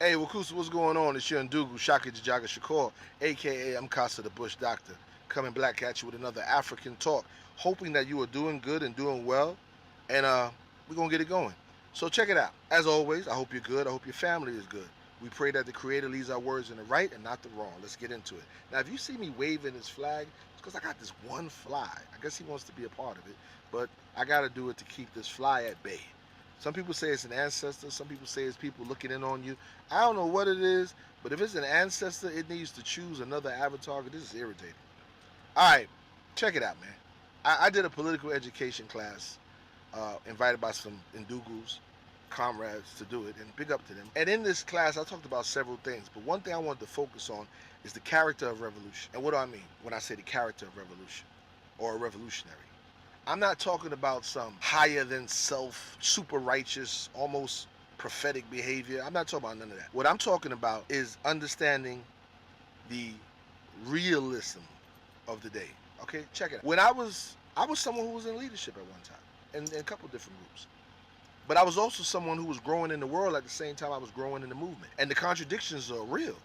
Hey, Wakusa, what's going on? It's your Ndugu, Shaka Jajaga Shakur, aka I'm Casa the Bush Doctor, coming back at you with another African talk, hoping that you are doing good and doing well, and we're gonna get it going. So check it out. As always, I hope you're good. I hope your family is good. We pray that the Creator leads our words in the right and not the wrong. Let's get into it. Now, if you see me waving this flag, it's because I got this one fly. I guess he wants to be a part of it, but I got to do it to keep this fly at bay. Some people say it's an ancestor. Some people say it's people looking in on you. I don't know what it is, but if it's an ancestor, it needs to choose another avatar. This is irritating. All right, check it out, man. I did a political education class, invited by some Indugus comrades to do it, and big up to them. And in this class, I talked about several things, but one thing I wanted to focus on is the character of revolution. And what do I mean when I say the character of revolution or a revolutionary? I'm not talking about some higher than self, super righteous, almost prophetic behavior. I'm not talking about none of that. What I'm talking about is understanding the realism of the day. Okay, check it out. I was someone who was in leadership at one time, in a couple different groups. But I was also someone who was growing in the world at the same time I was growing in the movement. And the contradictions are real.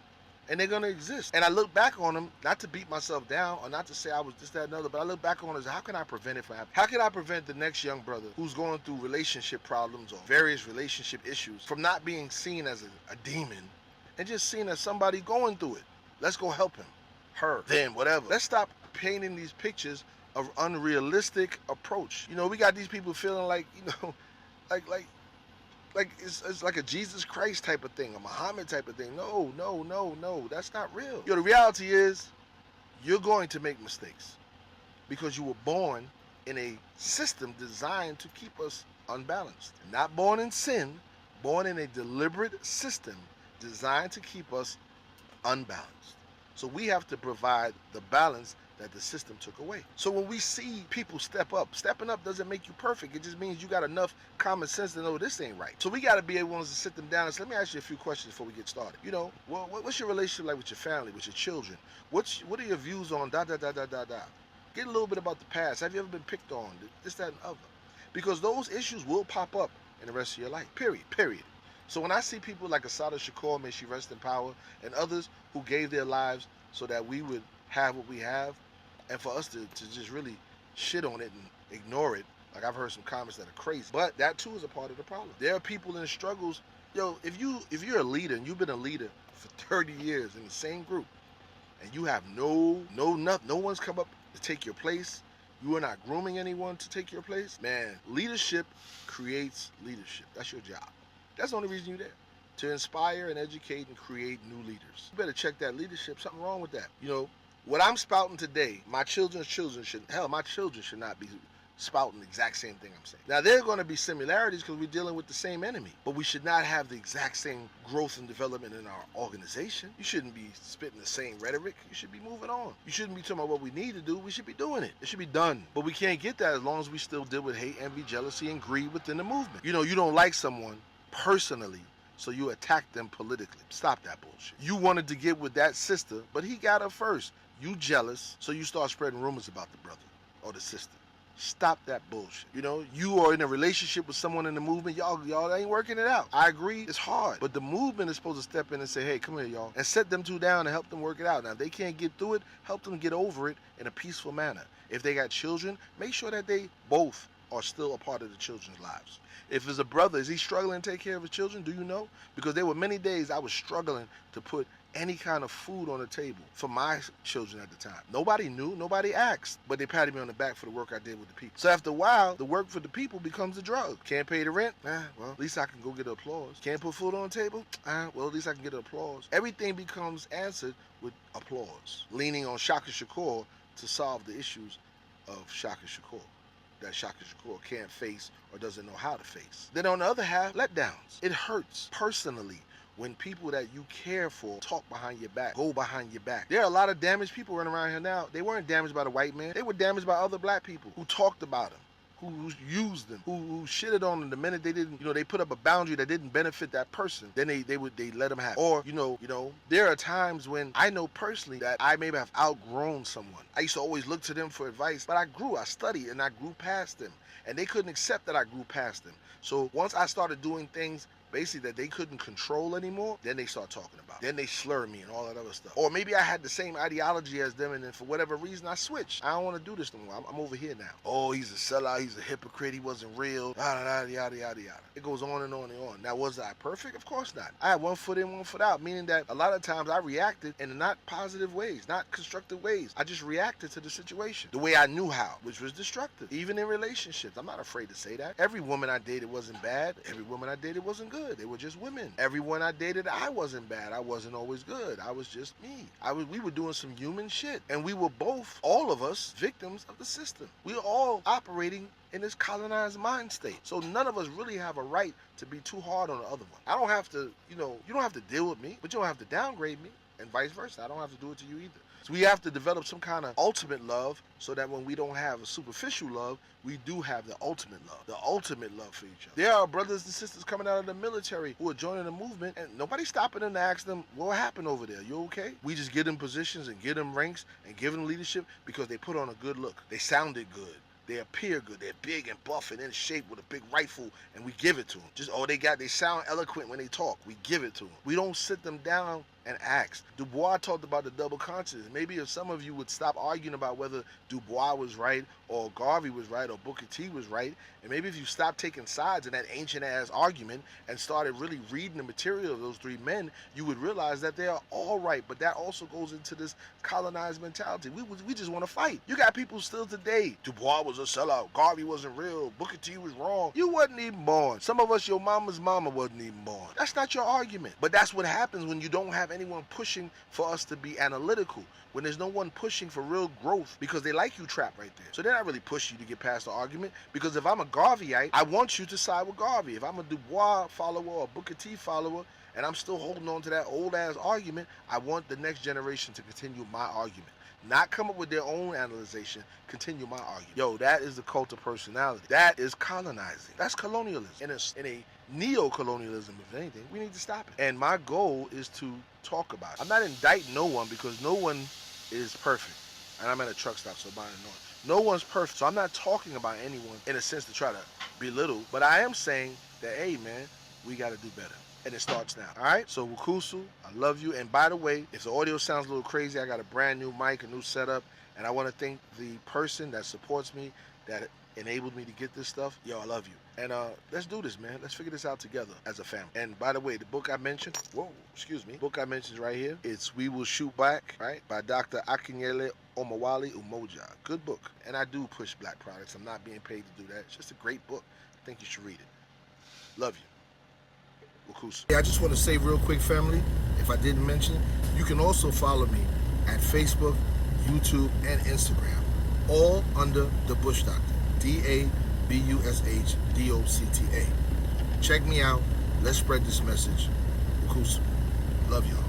And they're gonna exist. And I look back on them, not to beat myself down or not to say I was this, that, and other, but I look back on it as how can I prevent it from happening? How can I prevent the next young brother who's going through relationship problems or various relationship issues from not being seen as a demon and just seen as somebody going through it? Let's go help him, her, them, whatever. Let's stop painting these pictures of unrealistic approach. You know, we got these people feeling like, like like it's like a Jesus Christ type of thing, a Muhammad type of thing. No, no, no, no. That's not real. The reality is you're going to make mistakes because you were born in a system designed to keep us unbalanced. Not born in sin, born in a deliberate system designed to keep us unbalanced. So we have to provide the balance that the system took away. So when we see people step up, stepping up doesn't make you perfect. It just means you got enough common sense to know this ain't right. So we got to be able to sit them down and say, let me ask you a few questions before we get started. What's your relationship like with your family, with your children? What are your views on da da da da da da? Get a little bit about the past. Have you ever been picked on? This, that, and other. Because those issues will pop up in the rest of your life. Period. So when I see people like Assata Shakur, may she rest in power, and others who gave their lives so that we would have what we have, and for us to just really shit on it and ignore it, like I've heard some comments that are crazy. But that too is a part of the problem. There are people in struggles. Yo, if you're a leader and you've been a leader for 30 years in the same group, and you have no one's come up to take your place, you are not grooming anyone to take your place, man, leadership creates leadership. That's your job. That's the only reason you're there. To inspire and educate and create new leaders. You better check that leadership. Something wrong with that. What I'm spouting today, my children should not be spouting the exact same thing I'm saying. Now, there are going to be similarities because we're dealing with the same enemy, but we should not have the exact same growth and development in our organization. You shouldn't be spitting the same rhetoric. You should be moving on. You shouldn't be talking about what we need to do. We should be doing it. It should be done. But we can't get that as long as we still deal with hate, envy, jealousy, and greed within the movement. You don't like someone personally, so you attack them politically. Stop that bullshit. You wanted to get with that sister, but he got her first. You jealous, so you start spreading rumors about the brother or the sister. Stop that bullshit. You are in a relationship with someone in the movement. Y'all ain't working it out. I agree, it's hard. But the movement is supposed to step in and say, hey, come here, y'all. And set them two down and help them work it out. Now, if they can't get through it, help them get over it in a peaceful manner. If they got children, make sure that they both are still a part of the children's lives. If it's a brother, is he struggling to take care of his children? Do you know? Because there were many days I was struggling to put any kind of food on the table for my children at the time. Nobody knew, nobody asked, but they patted me on the back for the work I did with the people. So after a while, the work for the people becomes a drug. Can't pay the rent? Well, at least I can go get applause. Can't put food on the table? Well, at least I can get applause. Everything becomes answered with applause, leaning on Shaka Shakur to solve the issues of Shaka Shakur that Shaka Shakur can't face or doesn't know how to face. Then on the other half, letdowns. It hurts personally when people that you care for talk behind your back, go behind your back. There are a lot of damaged people running around here now. They weren't damaged by the white man. They were damaged by other black people who talked about them, who used them, who shitted on them the minute they didn't, they put up a boundary that didn't benefit that person. Then they let them have it. Or, there are times when I know personally that I maybe have outgrown someone. I used to always look to them for advice, but I studied, and I grew past them. And they couldn't accept that I grew past them. So once I started doing things basically that they couldn't control anymore, then they start talking about it. Then they slur me and all that other stuff. Or maybe I had the same ideology as them, and then for whatever reason I switched. I don't want to do this no more. I'm over here now. Oh, he's a sellout, he's a hypocrite, he wasn't real, yada, yada, yada, yada. It goes on and on and on. Now, was I perfect? Of course not. I had one foot in, one foot out, meaning that a lot of times I reacted in not positive ways, not constructive ways. I just reacted to the situation the way I knew how, which was destructive. Even in relationships, I'm not afraid to say that. Every woman I dated wasn't bad. Every woman I dated wasn't good. They were just women. Everyone I dated, I wasn't bad. I wasn't always good. I was just me. We were doing some human shit. And we were both, all of us, victims of the system. We were all operating in this colonized mind state. So none of us really have a right to be too hard on the other one. I don't have to, you don't have to deal with me, but you don't have to downgrade me, and vice versa. I don't have to do it to you either. So we have to develop some kind of ultimate love so that when we don't have a superficial love, we do have the ultimate love for each other. There are brothers and sisters coming out of the military who are joining the movement, and nobody's stopping them to ask them, what happened over there? You okay? We just give them positions and give them ranks and give them leadership because they put on a good look. They sounded good. They appear good. They're big and buff and in shape with a big rifle, and we give it to them. They sound eloquent when they talk. We give it to them. We don't sit them down and ask. Du Bois talked about the double consciousness. Maybe if some of you would stop arguing about whether Du Bois was right or Garvey was right or Booker T was right, and maybe if you stopped taking sides in that ancient ass argument and started really reading the material of those three men, you would realize that they are all right. But that also goes into this colonized mentality. We just want to fight. You got people still today. Du Bois was a sellout. Garvey wasn't real. Booker T was wrong. You wasn't even born. Some of us, your mama's mama wasn't even born. That's not your argument. But that's what happens when you don't have anyone pushing for us to be analytical, when there's no one pushing for real growth, because they like you trapped right there. So they're not really pushing you to get past the argument, because if I'm a Garveyite, I want you to side with Garvey. If I'm a Du Bois follower or a Booker T follower, and I'm still holding on to that old ass argument, I want the next generation to continue my argument. Not come up with their own analyzation, continue my argument. Yo, that is the cult of personality. That is colonizing. That's colonialism. In a neo-colonialism, if anything, we need to stop it. And my goal is to talk about it. I'm not indicting no one, because no one is perfect. And I'm at a truck stop, so by the noise. No one's perfect. So I'm not talking about anyone in a sense to try to belittle, but I am saying that, hey man, we got to do better. And it starts now. All right? So Wukusu, I love you. And by the way, if the audio sounds a little crazy, I got a brand new mic, a new setup. And I want to thank the person that supports me, that enabled me to get this stuff. Yo, I love you. And let's do this, man. Let's figure this out together as a family. And by the way, the book I mentioned, book I mentioned right here, it's We Will Shoot Back, right? By Dr. Akinyele Omowale Umoja. Good book. And I do push black products. I'm not being paid to do that. It's just a great book. I think you should read it. Love you. I just want to say real quick, family, if I didn't mention, you can also follow me at Facebook, YouTube, and Instagram, all under The Bush Doctor, DABUSHDOCTA. Check me out. Let's spread this message. Love y'all.